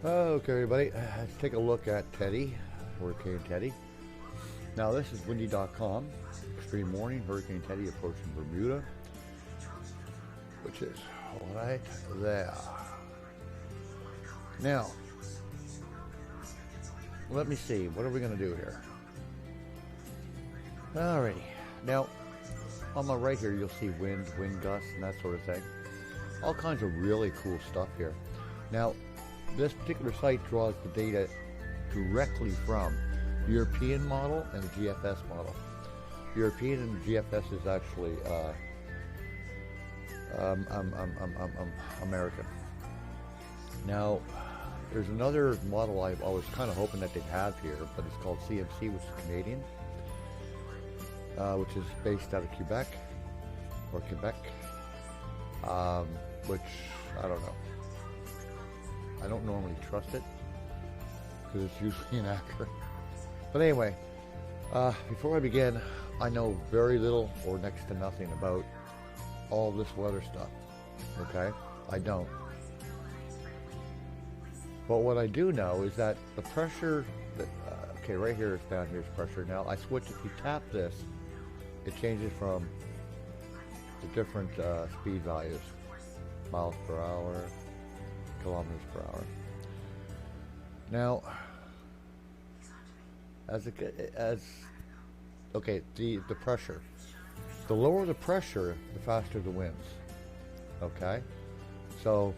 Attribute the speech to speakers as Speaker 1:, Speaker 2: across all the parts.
Speaker 1: Okay, everybody, let's take a look at Teddy, Hurricane Teddy. Now, this is windy.com. Extreme warning, Hurricane Teddy approaching Bermuda, which is right there. Now, let me see, what are we going to do here? Alrighty, now, on my right here, you'll see wind gusts, and that sort of thing. All kinds of really cool stuff here. Now, this particular site draws the data directly from the European model and the GFS model. European and GFS is actually American. Now, there's another model I was kind of hoping that they'd have here, but it's called CMC, which is Canadian, which is based out of Quebec, which I don't know. I don't normally trust it because it's usually inaccurate. But anyway, before I begin, I know very little or next to nothing about all this weather stuff. Okay? I don't. But what I do know is that the pressure, okay, right here is down here's pressure. Now I switch, if you tap this, it changes from the different speed values, miles per hour, kilometers per hour. Now, the pressure. The lower the pressure, the faster the winds. Okay, so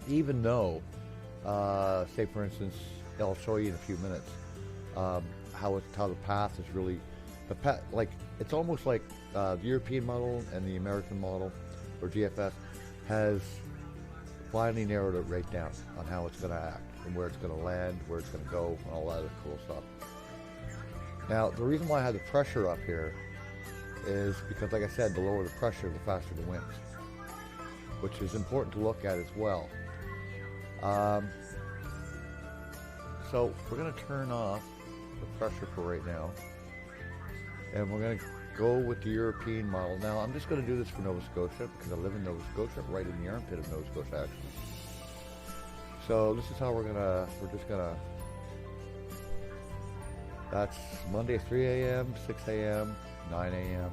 Speaker 1: even though, say for instance, I'll show you in a few minutes how the path is really like it's almost like the European model and the American model or GFS has finally narrowed it right down on how it's going to act and where it's going to land, where it's going to go, and all that other cool stuff. Now, the reason why I have the pressure up here is because, like I said, the lower the pressure, the faster the winds, which is important to look at as well. So we're going to turn off the pressure for right now, and we're going to go with the European model. Now, I'm just going to do this for Nova Scotia because I live in Nova Scotia, right in the armpit of Nova Scotia, actually. So this is how we're just going to, that's Monday 3 a.m., 6 a.m., 9 a.m.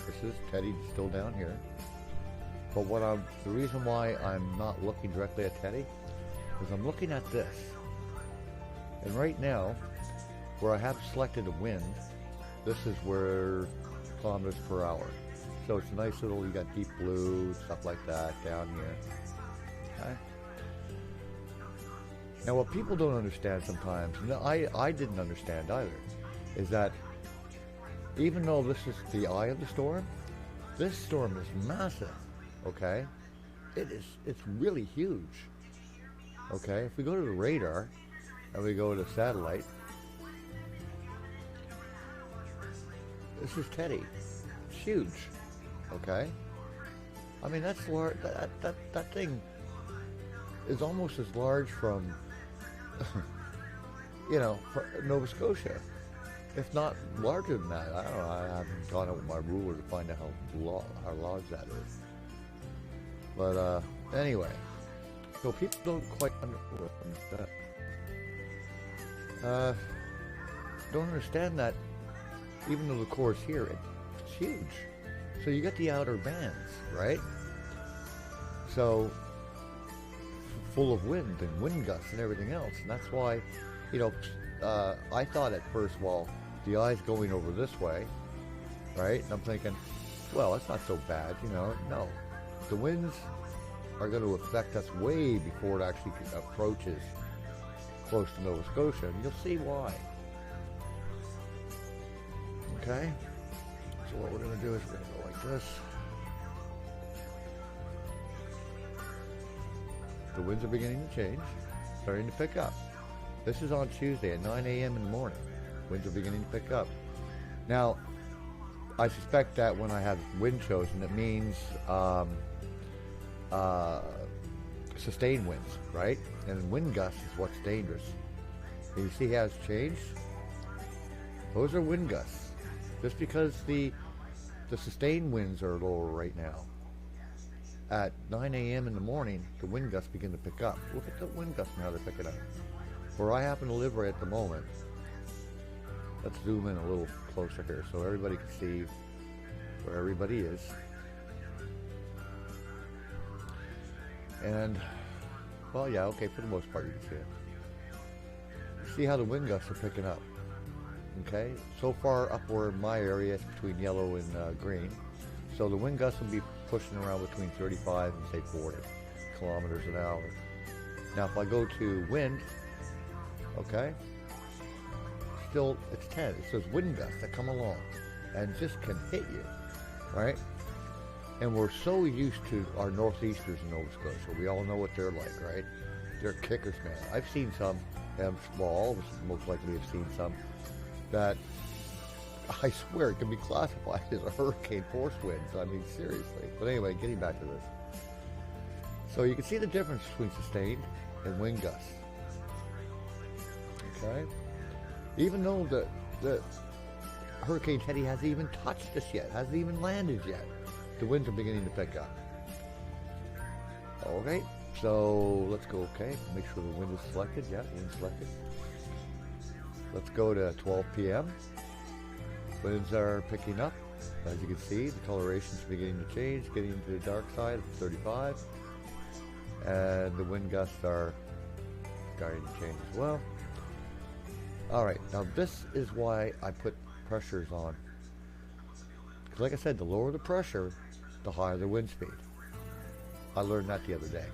Speaker 1: This is Teddy still down here. But the reason why I'm not looking directly at Teddy is I'm looking at this. And right now, where I have selected a wind, this is where kilometers per hour. So it's a nice little, you got deep blue, stuff like that down here. Okay. Now what people don't understand sometimes, and I didn't understand either, is that even though this is the eye of the storm, this storm is massive, okay? It's really huge, okay? If we go to the radar, and we go to satellite, this is Teddy. It's huge, okay? I mean, that's large. That thing is almost as large from, Nova Scotia, if not larger than that. I don't know. I haven't gone out with my ruler to find out how large that is. But anyway, so people don't quite understand. Don't understand that even though the core is here, it's huge. So you got the outer bands, right? So full of wind and wind gusts and everything else. And that's why, I thought at first, well, the eye's going over this way, right? And I'm thinking, well, that's not so bad, No, the winds are going to affect us way before it actually approaches close to Nova Scotia, and you'll see why. Okay, so what we're going to do is we're going to go like this. The winds are beginning to change, starting to pick up. This is on Tuesday at 9 a.m. in the morning. Winds are beginning to pick up. Now, I suspect that when I have wind chosen, it means sustained winds, right? And wind gusts is what's dangerous. You see how it's changed? Those are wind gusts. Just because the sustained winds are lower right now. at 9 a.m. in the morning, the wind gusts begin to pick up. Look at the wind gusts and how they're picking up. Where I happen to live right at the moment, let's zoom in a little closer here so everybody can see where everybody is. And, well, yeah, okay, for the most part you can see it. See how the wind gusts are picking up. Okay, so far up where my area is between yellow and green. So the wind gusts will be pushing around between 35 and say 40 kilometers an hour. Now if I go to wind, okay, still it's 10. It says wind gusts that come along and just can hit you, right? And we're so used to our northeasters in Nova Scotia. We all know what they're like, right? They're kickers, man. I've seen some, and well, all of us most likely have seen some, that I swear it can be classified as a hurricane force winds. I mean, seriously. But anyway, getting back to this. So you can see the difference between sustained and wind gusts. Okay? Even though the Hurricane Teddy hasn't even touched us yet, hasn't even landed yet, the winds are beginning to pick up. Okay, so let's go, okay, make sure the wind is selected. Yeah, wind selected. Let's go to 12 p.m. Winds are picking up. As you can see, the coloration is beginning to change, getting into the dark side of 35. And the wind gusts are starting to change as well. Alright, now this is why I put pressures on. Because like I said, the lower the pressure, the higher the wind speed. I learned that the other day.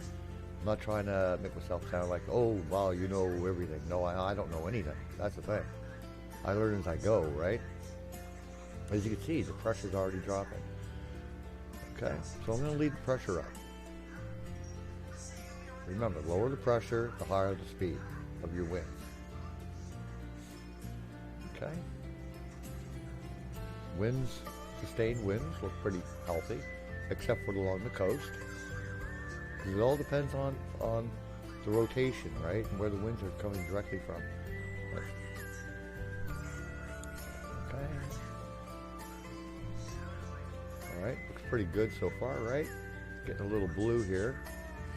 Speaker 1: I'm not trying to make myself sound like, oh, wow, you know everything. No, I don't know anything. That's the thing. I learn as I go, right? As you can see, the pressure's already dropping. Okay, so I'm going to leave the pressure up. Remember, lower the pressure, the higher the speed of your winds. Okay. Winds, sustained winds look pretty healthy, except for along the coast. Because it all depends on the rotation, right? And where the winds are coming directly from. But, okay. Alright, looks pretty good so far, right? Getting a little blue here,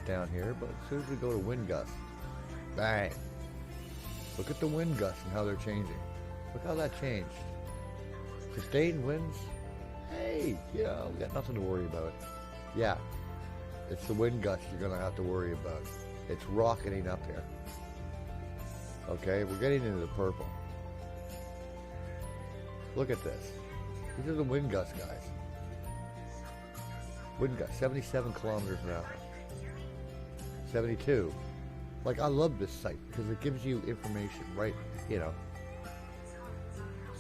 Speaker 1: down here, but as soon as we go to wind gusts, bang! Look at the wind gusts and how they're changing. Look how that changed. Sustained winds, hey, you know, we got nothing to worry about. Yeah, it's the wind gusts you're going to have to worry about. It's rocketing up here. Okay, we're getting into the purple. Look at this. These are the wind gusts, guys. Wind gusts, 77 kilometers an hour. 72. Like, I love this site because it gives you information, right? You know.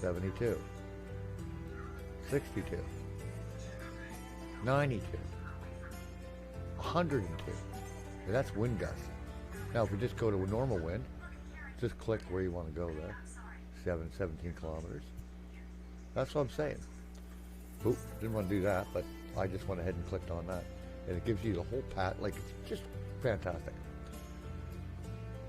Speaker 1: 72. 62. 92. 102. And that's wind gusts. Now, if we just go to a normal wind, just click where you want to go there. 17 kilometers. That's what I'm saying. Oop, didn't want to do that, but I just went ahead and clicked on that. And it gives you the whole like, it's just fantastic.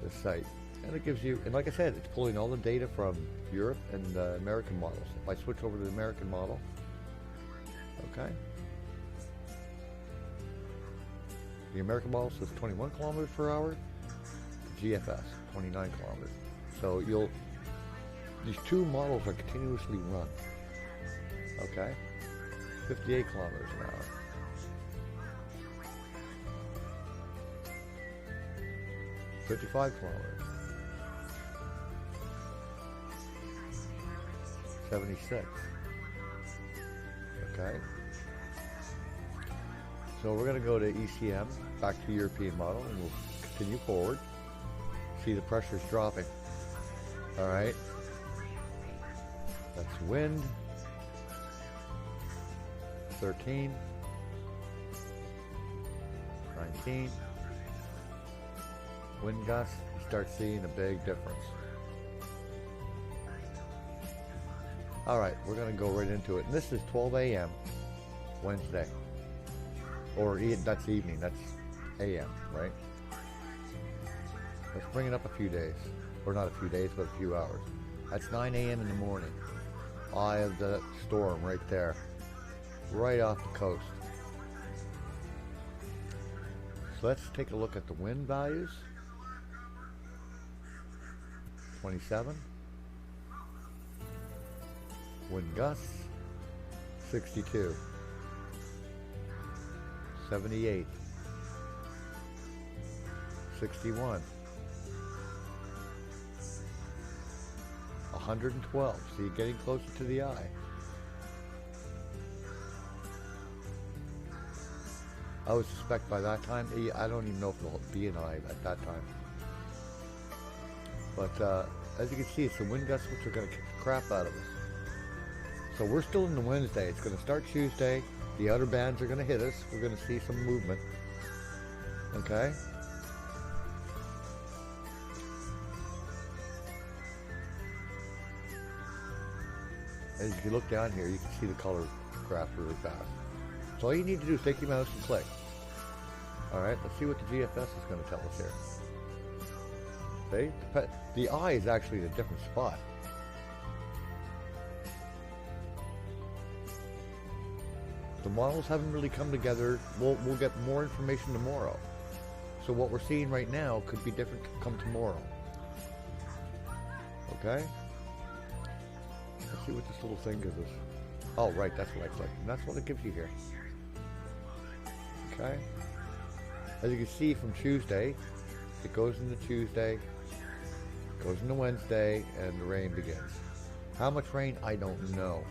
Speaker 1: This site. And it gives you, and like I said, it's pulling all the data from Europe and the American models. If I switch over to the American model, okay. The American model says 21 kilometers per hour. The GFS, 29 kilometers. So these two models are continuously run. Okay. 58 kilometers an hour. $55 kilometers. 76. Okay. So we're going to go to ECM, back to European model, and we'll continue forward. See the pressure's dropping. All right. That's wind. 13. 19. Wind gusts, you start seeing a big difference. Alright, we're going to go right into it. And this is 12 a.m. Wednesday. Or that's evening, that's a.m., right? Let's bring it up a few days. Or not a few days, but a few hours. That's 9 a.m. in the morning. Eye of the storm right there. Right off the coast. So let's take a look at the wind values. 27. Wind gusts, 62. 78. 61. 112. So you're getting closer to the eye. I would suspect by that time, I don't even know if it'll be an eye at that time. But as you can see, it's the wind gusts which are going to kick the crap out of us. So we're still in the Wednesday. It's going to start Tuesday. The outer bands are going to hit us. We're going to see some movement. Okay? As you look down here, you can see the color graph really fast. So all you need to do is take your mouse and click. Alright, let's see what the GFS is going to tell us here. See? The eye is actually in a different spot. The models haven't really come together. We'll get more information tomorrow. So what we're seeing right now could be different come tomorrow. Okay? Let's see what this little thing gives us. Oh, right, that's what I clicked. And that's what it gives you here. Okay? As you can see from Tuesday, it goes into Tuesday, goes into Wednesday, and the rain begins. How much rain? I don't know.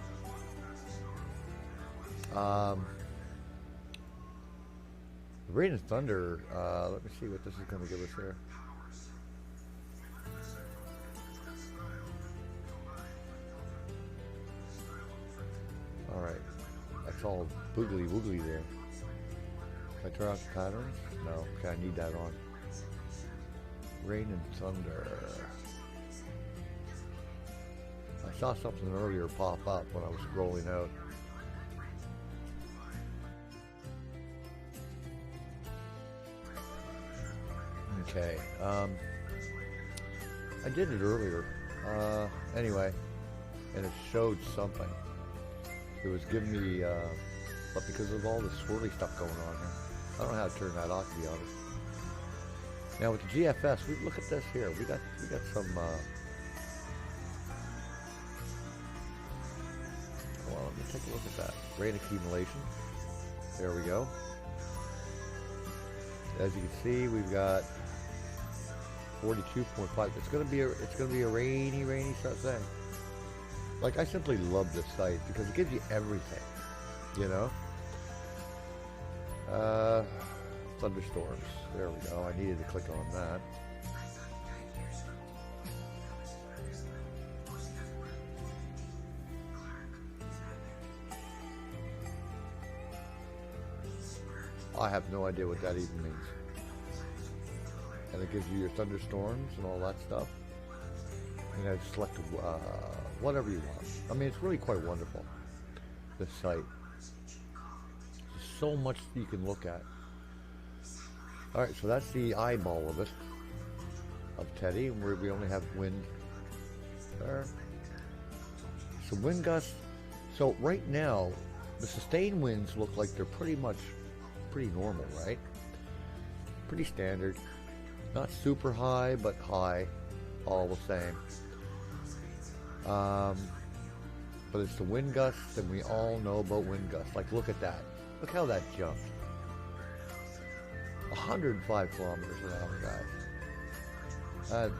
Speaker 1: The rain and thunder, let me see what this is going to give us here. Alright, that's all boogly woogly there. Can I turn off the patterns? No, okay, I need that on. Rain and thunder. I saw something earlier pop up when I was scrolling out. Okay, I did it earlier. Anyway, and it showed something. It was giving me, but because of all the swirly stuff going on here, I don't know how to turn that off, to be honest. Now with the GFS, look at this here. We got some. Well, let me take a look at that rain accumulation. There we go. As you can see, we've got 42.5. It's gonna be a rainy sort of thing. Like, I simply love this site because it gives you everything, you know. Thunderstorms. There we go. I needed to click on that. I have no idea what that even means. And it gives you your thunderstorms and all that stuff. And I select whatever you want. I mean, it's really quite wonderful, this site. There's so much you can look at. Alright, so that's the eyeball of it, of Teddy, where we only have wind there. So wind gusts. So right now, the sustained winds look like they're pretty normal, right? Pretty standard. Not super high, but high, all the same. But it's the wind gusts, and we all know about wind gusts. Like, look at that. Look how that jumped. 105 kilometers an hour, guys.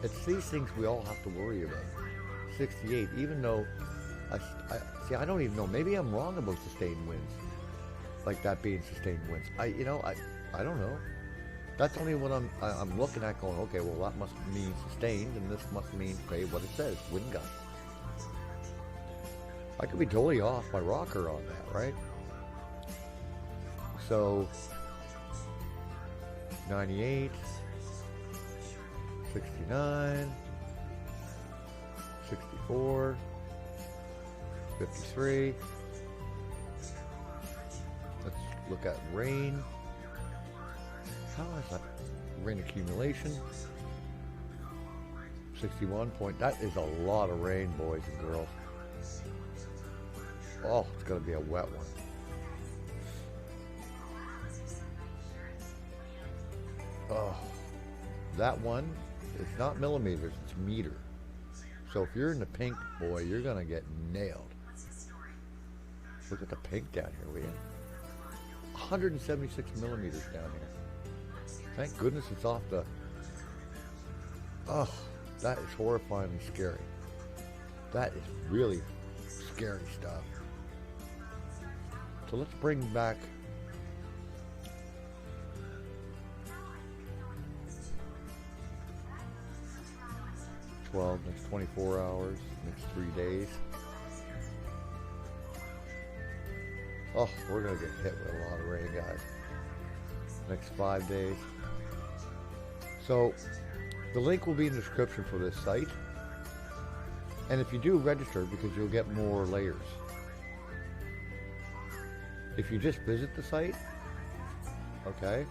Speaker 1: It's these things we all have to worry about. 68, even though, I don't even know. Maybe I'm wrong about sustained winds. Like that being sustained winds. I don't know. That's only what I'm looking at going, okay, well that must mean sustained, and this must mean, okay, what it says, wind gusts. I could be totally off my rocker on that, right? So, 98, 69, 64, 53. Let's look at rain. How is that? Rain accumulation. 61 point. That is a lot of rain, boys and girls. Oh, it's going to be a wet one. Oh, that one is not millimeters, it's meter. So if you're in the pink, boy, you're gonna get nailed. Look at the pink down here, will you? 176 millimeters down here. Thank goodness it's off the... Oh, that is horrifyingly scary. That is really scary stuff. So let's bring back... next 24 hours, next 3 days. Oh, we're going to get hit with a lot of rain, guys. Next 5 days. So, the link will be in the description for this site. And if you do register, because you'll get more layers. If you just visit the site, okay,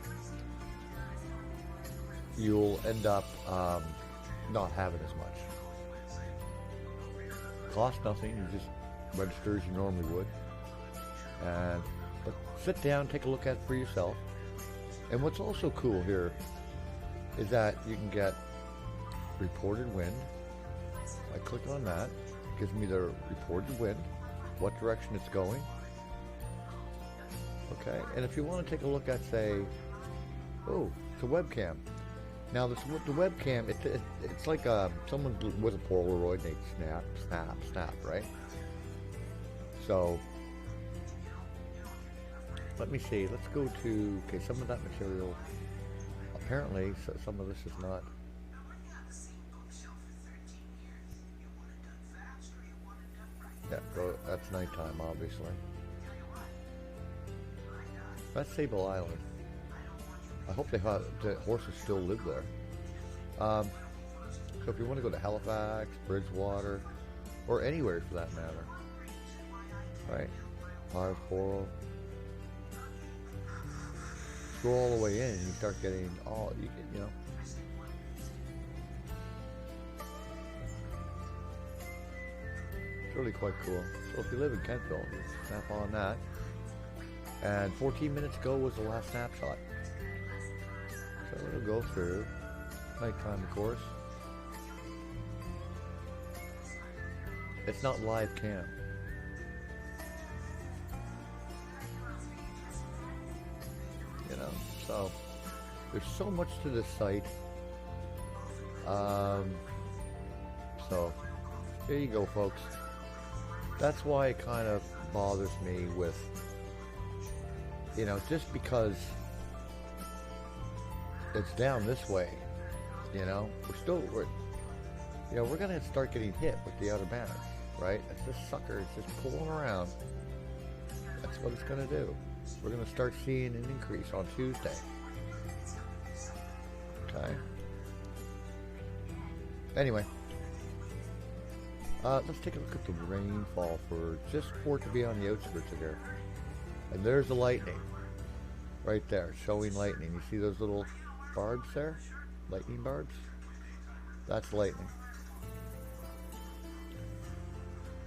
Speaker 1: you'll end up not having as much. Cost nothing, you just register as you normally would. But sit down, take a look at it for yourself. And what's also cool here is that you can get reported wind. I click on that, it gives me the reported wind, what direction it's going. Okay, and if you want to take a look at, say, oh, it's a webcam. Now the webcam, it's like someone with a Polaroid, they snap, right? So, let me see, let's go to, okay, some of that material, apparently, some of this is not. Yeah, that's nighttime, obviously. That's Sable Island. I hope the horses still live there. So if you want to go to Halifax, Bridgewater, or anywhere for that matter, right? Hard Coral. Go all the way in, and you start getting all you get, you know. It's really quite cool. So if you live in Kentville, you snap on that. And 14 minutes ago was the last snapshot. So it'll go through. Nighttime, of course. It's not live cam. You know, so there's so much to this site. So there you go, folks. That's why it kind of bothers me with, you know, just because it's down this way, you know, we're gonna start getting hit with the outer banners, right? It's this sucker, it's just pulling around. That's what it's gonna do. We're gonna start seeing an increase on Tuesday. Okay. Anyway, let's take a look at the rainfall for it to be on the outskirts of here. And there's the lightning, right there, showing lightning. You see those little barbs there? Lightning barbs? That's lightning.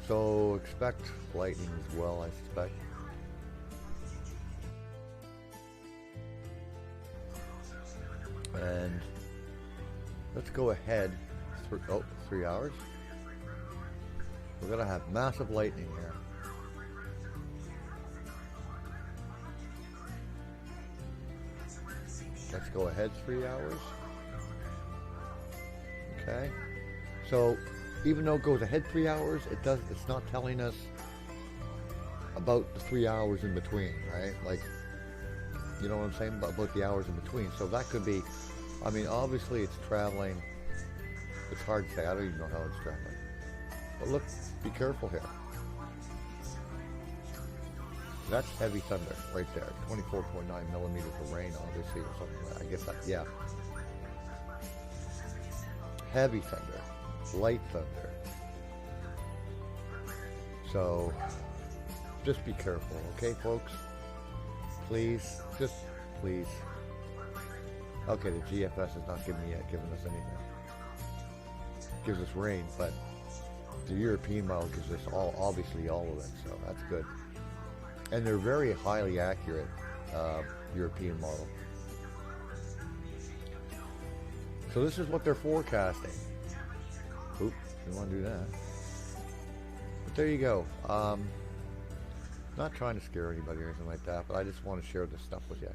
Speaker 1: So expect lightning as well, I suspect. And let's go ahead. 3 hours. We're gonna have massive lightning here. Let's go ahead 3 hours. Okay. So even though it goes ahead 3 hours, it's not telling us about the 3 hours in between, right? Like, you know what I'm saying? About the hours in between. So that could be, I mean, obviously it's traveling. It's hard to say. I don't even know how it's traveling. But look, be careful here. That's heavy thunder right there. 24.9 millimeters of rain, obviously, or something like that. I guess that, yeah. Heavy thunder. Light thunder. So, just be careful, okay, folks? Please, just please. Okay, the GFS is not giving us anything. Gives us rain, but the European model gives us obviously all of it, so that's good. And they're very highly accurate, European model. So this is what they're forecasting. Oops, didn't want to do that. But there you go. Not trying to scare anybody or anything like that, but I just want to share this stuff with you.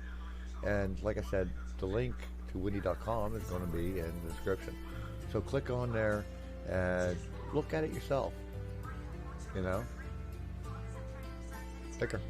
Speaker 1: And like I said, the link to windy.com is going to be in the description. So click on there and look at it yourself. You know? Take care.